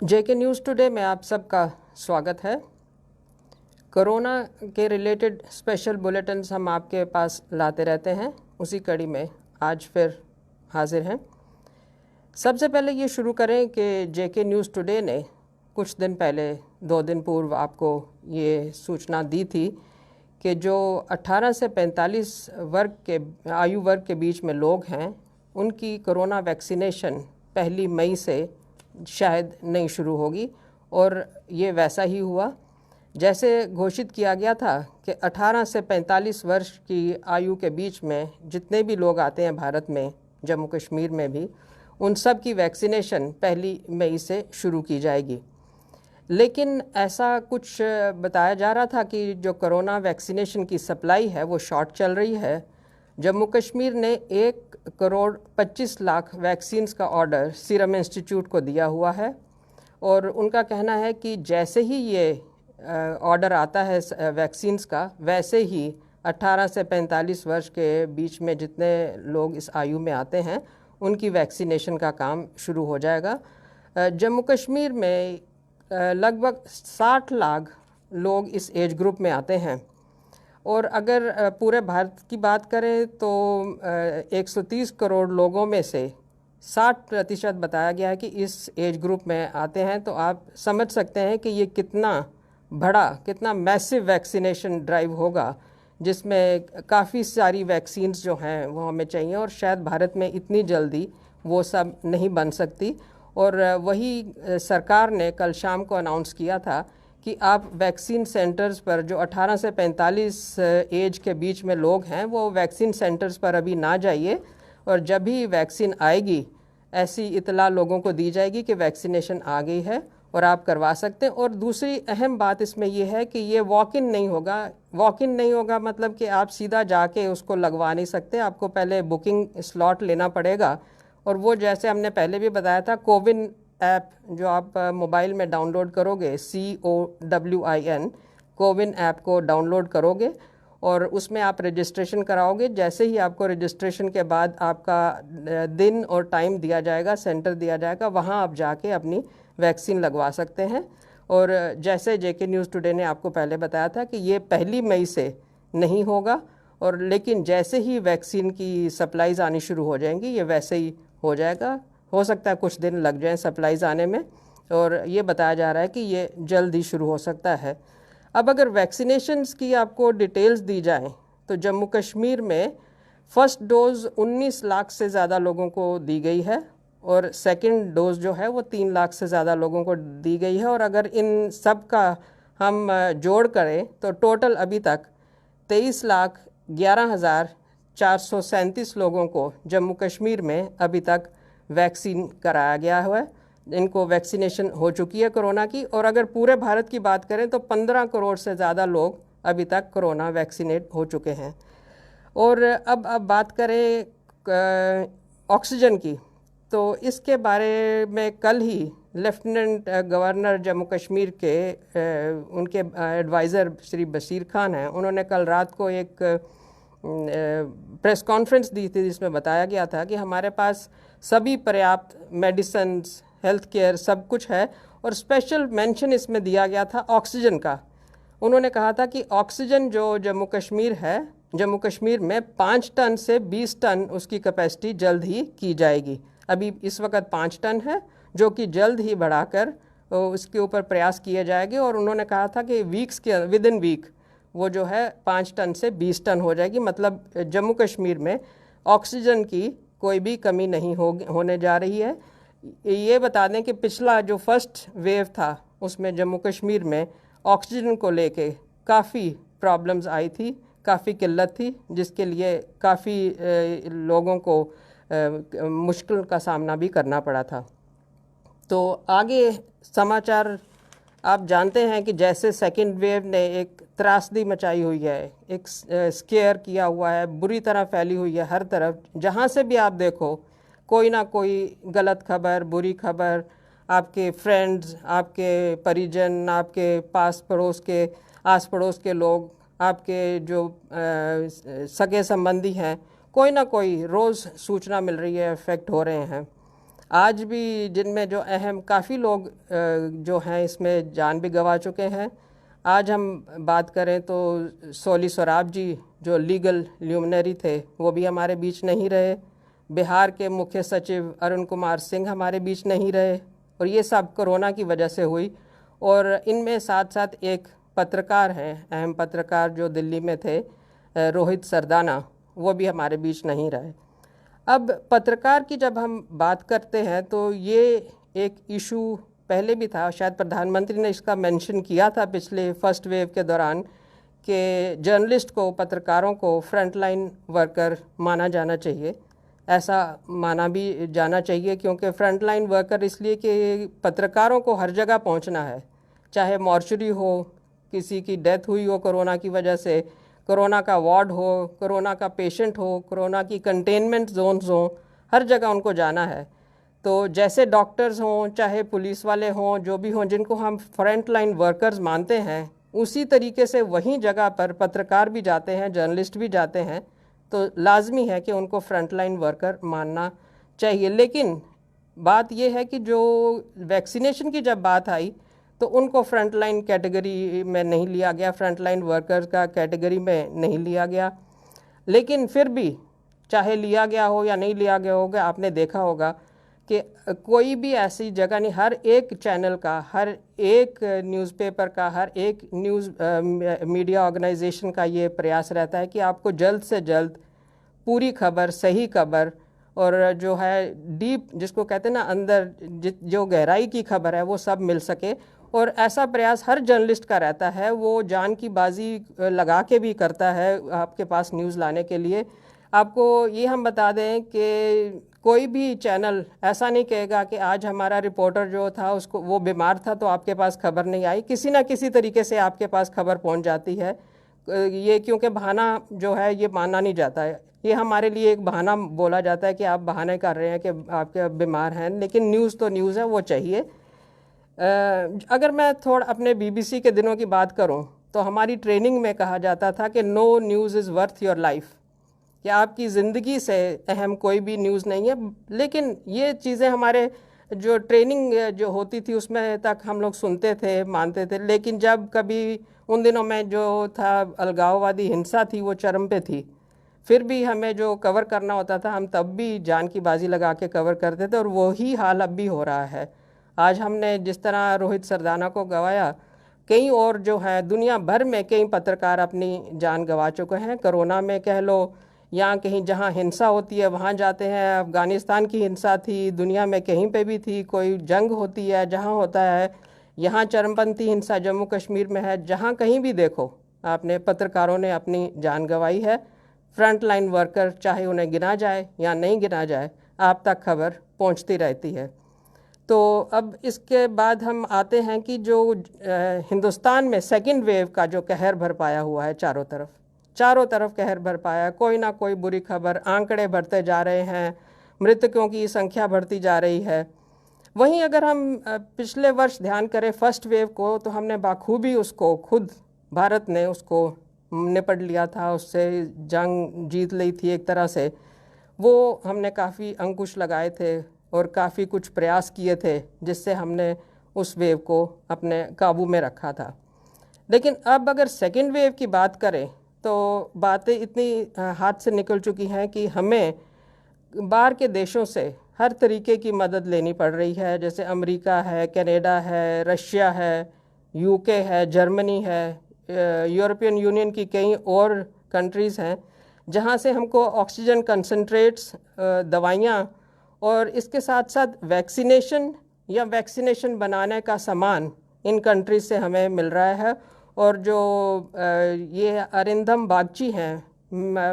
जेके news today में आप सबका स्वागत है। कोरोना के रिलेटेड स्पेशल बुलेटिन्स हम आपके पास लाते रहते हैं, उसी कड़ी में आज फिर हाजिर हैं। सबसे पहले ये शुरू करें कि जेके न्यूज़ टुडे ने कुछ दिन पहले 2 दिन पूर्व आपको ये सूचना दी थी कि जो 18 से 45 आयु वर्ग के बीच में लोग हैं, उनकी कोरोना वैक्सीनेशन 1 मई से शायद नहीं शुरू होगी। और ये वैसा ही हुआ जैसे घोषित किया गया था कि 18 से 45 वर्ष की आयु के बीच में जितने भी लोग आते हैं भारत में, जम्मू कश्मीर में भी, उन सब की वैक्सीनेशन 1 मई से शुरू की जाएगी। लेकिन ऐसा कुछ बताया जा रहा था कि जो कोरोना वैक्सीनेशन की सप्लाई है वो शॉर्ट चल रही है। जम्मू कश्मीर ने 1,25,00,000 वैक्सीन्स का ऑर्डर सीरम इंस्टीट्यूट को दिया हुआ है और उनका कहना है कि जैसे ही ये ऑर्डर आता है वैक्सीन्स का, वैसे ही 18 से 45 वर्ष के बीच में जितने लोग इस आयु में आते हैं उनकी वैक्सीनेशन का काम शुरू हो जाएगा। जम्मू कश्मीर में लगभग 60 लाख लोग इस एज ग्रुप में आते हैं और अगर पूरे भारत की बात करें तो 130 करोड़ लोगों में से 60% बताया गया है कि इस एज ग्रुप में आते हैं। तो आप समझ सकते हैं कि ये कितना बड़ा, कितना मैसिव वैक्सीनेशन ड्राइव होगा, जिसमें काफ़ी सारी वैक्सीन्स जो हैं वो हमें चाहिए और शायद भारत में इतनी जल्दी वो सब नहीं बन सकती। और वही सरकार ने कल शाम को अनाउंस किया था कि आप वैक्सीन सेंटर्स पर, जो 18 से 45 एज के बीच में लोग हैं, वो वैक्सीन सेंटर्स पर अभी ना जाइए और जब भी वैक्सीन आएगी ऐसी इतला लोगों को दी जाएगी कि वैक्सीनेशन आ गई है और आप करवा सकते हैं। और दूसरी अहम बात इसमें यह है कि ये वॉक इन नहीं होगा। वॉक इन नहीं होगा मतलब कि आप सीधा जाके उसको लगवा नहीं सकते, आपको पहले बुकिंग स्लॉट लेना पड़ेगा। और वो जैसे हमने पहले भी बताया था, कोविन ऐप जो आप मोबाइल में डाउनलोड करोगे, COWIN, कोविन ऐप को डाउनलोड करोगे और उसमें आप रजिस्ट्रेशन कराओगे। जैसे ही आपको रजिस्ट्रेशन के बाद आपका दिन और टाइम दिया जाएगा, सेंटर दिया जाएगा, वहाँ आप जाके अपनी वैक्सीन लगवा सकते हैं। और जैसे जेके न्यूज़ टुडे ने आपको पहले बताया था कि ये 1 मई से नहीं होगा, और लेकिन जैसे ही वैक्सीन की सप्लाईज़ आनी शुरू हो जाएंगी ये वैसे ही हो जाएगा। हो सकता है कुछ दिन लग जाएं सप्लाईज़ आने में, और ये बताया जा रहा है कि ये जल्द ही शुरू हो सकता है। अब अगर वैक्सीनेशंस की आपको डिटेल्स दी जाएं तो जम्मू कश्मीर में फ़र्स्ट डोज़ 19 लाख से ज़्यादा लोगों को दी गई है और सेकंड डोज़ जो है वो 3 लाख से ज़्यादा लोगों को दी गई है। और अगर इन सब का हम जोड़ करें तो टोटल अभी तक 23,11,437 लोगों को जम्मू कश्मीर में अभी तक वैक्सीन कराया गया हुआ है, इनको वैक्सीनेशन हो चुकी है कोरोना की। और अगर पूरे भारत की बात करें तो 15 करोड़ से ज़्यादा लोग अभी तक कोरोना वैक्सीनेट हो चुके हैं। और अब बात करें ऑक्सीजन की, तो इसके बारे में कल ही लेफ्टिनेंट गवर्नर जम्मू कश्मीर के उनके एडवाइज़र श्री बशीर खान हैं, उन्होंने कल रात को एक प्रेस कॉन्फ्रेंस दी थी जिसमें बताया गया था कि हमारे पास सभी पर्याप्त मेडिसिन्स, हेल्थ केयर सब कुछ है। और स्पेशल मेंशन इसमें दिया गया था ऑक्सीजन का। उन्होंने कहा था कि ऑक्सीजन जो जम्मू कश्मीर है, जम्मू कश्मीर में 5 टन से 20 टन उसकी कैपेसिटी जल्द ही की जाएगी। अभी इस वक्त 5 टन है, जो कि जल्द ही बढ़ाकर उसके ऊपर प्रयास किए जाएंगे। और उन्होंने कहा था कि विद इन वीक वो जो है 5 टन से 20 टन हो जाएगी। मतलब जम्मू कश्मीर में ऑक्सीजन की कोई भी कमी नहीं होने जा रही है। ये बता दें कि पिछला जो फर्स्ट वेव था उसमें जम्मू कश्मीर में ऑक्सीजन को लेके काफ़ी प्रॉब्लम्स आई थी, काफ़ी किल्लत थी, जिसके लिए काफ़ी लोगों को मुश्किल का सामना भी करना पड़ा था। तो आगे समाचार आप जानते हैं कि जैसे सेकेंड वेव ने एक त्रासदी मचाई हुई है, एक स्केयर किया हुआ है, बुरी तरह फैली हुई है हर तरफ। जहाँ से भी आप देखो कोई ना कोई गलत खबर, बुरी खबर, आपके फ्रेंड्स, आपके परिजन, आपके पास पड़ोस के, आस पड़ोस के लोग, आपके जो सगे संबंधी हैं, कोई ना कोई रोज़ सूचना मिल रही है, इफेक्ट हो रहे हैं। आज भी जिनमें जो अहम काफ़ी लोग जो हैं इसमें जान भी गंवा चुके हैं। आज हम बात करें तो सोली सोराब जी जो लीगल ल्यूमिनरी थे वो भी हमारे बीच नहीं रहे। बिहार के मुख्य सचिव अरुण कुमार सिंह हमारे बीच नहीं रहे, और ये सब कोरोना की वजह से हुई। और इनमें साथ साथ एक पत्रकार हैं, अहम पत्रकार जो दिल्ली में थे, रोहित सरदाना, वो भी हमारे बीच नहीं रहे। अब पत्रकार की जब हम बात करते हैं तो ये एक इशू पहले भी था, शायद प्रधानमंत्री ने इसका मेंशन किया था पिछले फर्स्ट वेव के दौरान कि जर्नलिस्ट को, पत्रकारों को फ्रंटलाइन वर्कर माना जाना चाहिए। ऐसा माना भी जाना चाहिए क्योंकि फ्रंटलाइन वर्कर इसलिए कि पत्रकारों को हर जगह पहुंचना है, चाहे मॉर्चरी हो, किसी की डेथ हुई हो कोरोना की वजह से, कोरोना का वार्ड हो, कोरोना का पेशेंट हो, कोरोना की कंटेनमेंट जोन्स हो, हर जगह उनको जाना है। तो जैसे डॉक्टर्स हों, चाहे पुलिस वाले हों, जो भी हों, जिनको हम फ्रंट लाइन वर्कर्स मानते हैं, उसी तरीके से वहीं जगह पर पत्रकार भी जाते हैं, जर्नलिस्ट भी जाते हैं। तो लाजमी है कि उनको फ्रंट लाइन वर्कर मानना चाहिए। लेकिन बात यह है कि जो वैक्सीनेशन की जब बात आई तो उनको फ्रंट लाइन कैटेगरी में नहीं लिया गया, फ्रंट लाइन वर्कर्स का कैटेगरी में नहीं लिया गया। लेकिन फिर भी चाहे लिया गया हो या नहीं लिया गया होगा, आपने देखा होगा कि कोई भी ऐसी जगह नहीं, हर एक चैनल का, हर एक न्यूज़पेपर का, हर एक न्यूज़ मीडिया ऑर्गेनाइजेशन का ये प्रयास रहता है कि आपको जल्द से जल्द पूरी खबर, सही खबर और जो है डीप, जिसको कहते हैं ना अंदर जो गहराई की खबर है, वो सब मिल सके। और ऐसा प्रयास हर जर्नलिस्ट का रहता है, वो जान की बाजी लगा के भी करता है आपके पास न्यूज़ लाने के लिए। आपको ये हम बता दें कि कोई भी चैनल ऐसा नहीं कहेगा कि आज हमारा रिपोर्टर जो था उसको, वो बीमार था तो आपके पास खबर नहीं आई। किसी ना किसी तरीके से आपके पास खबर पहुंच जाती है। ये क्योंकि बहाना जो है ये माना नहीं जाता है, ये हमारे लिए एक बहाना बोला जाता है कि आप बहाने कर रहे हैं कि आपके बीमार हैं, लेकिन न्यूज़ तो न्यूज़ है, वो चाहिए। अगर मैं थोड़ा अपने बीबीसी के दिनों की बात करूं तो हमारी ट्रेनिंग में कहा जाता था कि no news is worth your life, कि आपकी ज़िंदगी से अहम कोई भी न्यूज़ नहीं है। लेकिन ये चीज़ें हमारे जो ट्रेनिंग जो होती थी उसमें तक हम लोग सुनते थे, मानते थे। लेकिन जब कभी उन दिनों में जो था अलगाववादी हिंसा थी वो चरम पे थी, फिर भी हमें जो कवर करना होता था हम तब भी जान की बाजी लगा के कवर करते थे, और वही हाल अब भी हो रहा है। आज हमने जिस तरह रोहित सरदाना को गंवाया, कई और जो है दुनिया भर में कई पत्रकार अपनी जान गंवा चुके हैं। कोरोना में कह लो, या कहीं जहां हिंसा होती है वहां जाते हैं। अफ़गानिस्तान की हिंसा थी, दुनिया में कहीं पे भी थी, कोई जंग होती है जहां होता है, यहाँ चरमपंथी हिंसा जम्मू कश्मीर में है, जहां कहीं भी देखो आपने पत्रकारों ने अपनी जान गंवाई है। फ्रंट लाइन वर्कर, चाहे उन्हें गिना जाए या नहीं गिना जाए, आप तक खबर पहुंचती रहती है। तो अब इसके बाद हम आते हैं कि जो हिंदुस्तान में सेकंड वेव का जो कहर बरपाया हुआ है, चारों तरफ कहर बरपाया, कोई ना कोई बुरी खबर, आंकड़े बढ़ते जा रहे हैं, मृतकों की संख्या बढ़ती जा रही है। वहीं अगर हम पिछले वर्ष ध्यान करें फर्स्ट वेव को, तो हमने बाखूबी उसको, खुद भारत ने उसको निपट लिया था, उससे जंग जीत ली थी एक तरह से। वो हमने काफ़ी अंकुश लगाए थे और काफ़ी कुछ प्रयास किए थे जिससे हमने उस वेव को अपने काबू में रखा था। लेकिन अब अगर सेकेंड वेव की बात करें तो बातें इतनी हाथ से निकल चुकी हैं कि हमें बाहर के देशों से हर तरीके की मदद लेनी पड़ रही है। जैसे अमेरिका है, कनाडा है, रशिया है, यूके है, जर्मनी है, यूरोपियन यूनियन की कई और कंट्रीज़ हैं जहां से हमको ऑक्सीजन कंसंट्रेट्स, दवाइयाँ और इसके साथ साथ वैक्सीनेशन या वैक्सीनेशन बनाने का सामान इन कंट्रीज से हमें मिल रहा है। और जो ये अरिंदम बागची हैं,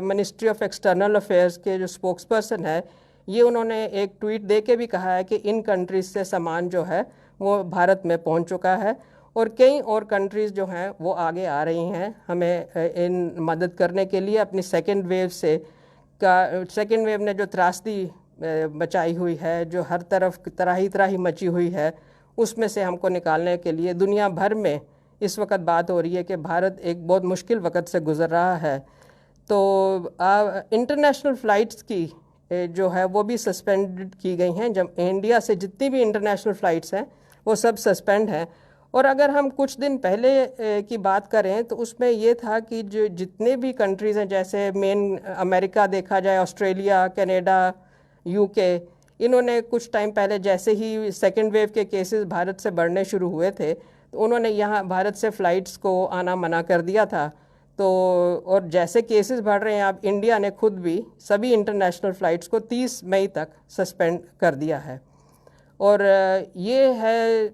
मिनिस्ट्री ऑफ एक्सटर्नल अफेयर्स के जो स्पोक्सपर्सन है, ये उन्होंने एक ट्वीट दे के भी कहा है कि इन कंट्रीज से सामान जो है वो भारत में पहुंच चुका है, और कई और कंट्रीज़ जो हैं वो आगे आ रही हैं हमें इन मदद करने के लिए। अपनी सेकेंड वेव ने जो त्रासदी मचाई हुई है, जो हर तरफ तराही मची हुई है, उसमें से हमको निकालने के लिए दुनिया भर में इस वक्त बात हो रही है कि भारत एक बहुत मुश्किल वक्त से गुज़र रहा है। तो इंटरनेशनल फ़्लाइट्स की जो है वो भी सस्पेंड की गई हैं। जब इंडिया से जितनी भी इंटरनेशनल फ़्लाइट्स हैं वो सब सस्पेंड हैं। और अगर हम कुछ दिन पहले की बात करें तो उसमें ये था कि जो जितने भी कंट्रीज़ हैं, जैसे मेन अमेरिका देखा जाए, ऑस्ट्रेलिया, कनाडा, यूके, इन्होंने कुछ टाइम पहले जैसे ही सेकेंड वेव के केसेस भारत से बढ़ने शुरू हुए थे तो उन्होंने यहाँ भारत से फ़्लाइट्स को आना मना कर दिया था। तो और जैसे केसेस बढ़ रहे हैं, अब इंडिया ने खुद भी सभी इंटरनेशनल फ़्लाइट्स को 30 मई तक सस्पेंड कर दिया है। और ये है,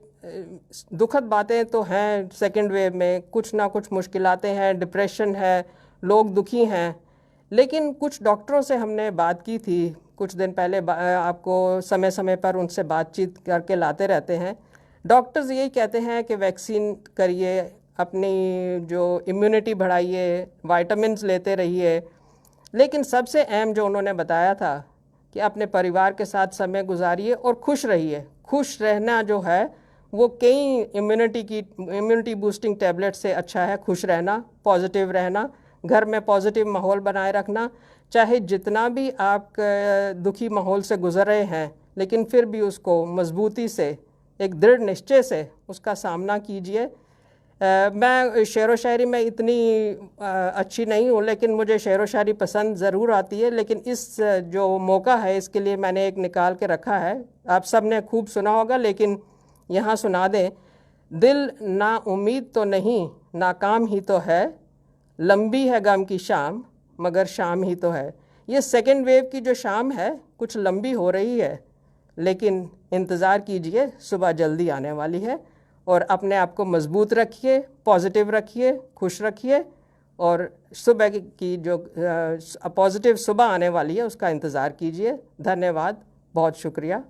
दुखद बातें तो हैं। सेकेंड वेव में कुछ ना कुछ मुश्किलातें हैं, डिप्रेशन है, लोग दुखी हैं। लेकिन कुछ डॉक्टरों से हमने बात की थी कुछ दिन पहले, आपको समय समय पर उनसे बातचीत करके लाते रहते हैं। डॉक्टर्स यही कहते हैं कि वैक्सीन करिए, अपनी जो इम्यूनिटी बढ़ाइए, वाइटामिन्स लेते रहिए। लेकिन सबसे अहम जो उन्होंने बताया था कि अपने परिवार के साथ समय गुजारिए और खुश रहिए। खुश रहना जो है वो कई इम्यूनिटी बूस्टिंग टैबलेट से अच्छा है। खुश रहना, पॉजिटिव रहना, घर में पॉजिटिव माहौल बनाए रखना। चाहे जितना भी आप दुखी माहौल से गुजर रहे हैं, लेकिन फिर भी उसको मजबूती से, एक दृढ़ निश्चय से उसका सामना कीजिए। मैं शेर व शायरी में इतनी अच्छी नहीं हूँ, लेकिन मुझे शेर व शायरी पसंद ज़रूर आती है। लेकिन इस जो मौका है इसके लिए मैंने एक निकाल के रखा है। आप सब ने खूब सुना होगा, लेकिन यहाँ सुना दें। दिल ना उम्मीद तो नहीं, नाकाम ही तो है, लंबी है गम की शाम मगर शाम ही तो है। ये सेकेंड वेव की जो शाम है कुछ लंबी हो रही है, लेकिन इंतज़ार कीजिए, सुबह जल्दी आने वाली है। और अपने आप को मजबूत रखिए, पॉजिटिव रखिए, खुश रखिए, और सुबह की जो पॉजिटिव सुबह आने वाली है उसका इंतज़ार कीजिए। धन्यवाद, बहुत शुक्रिया।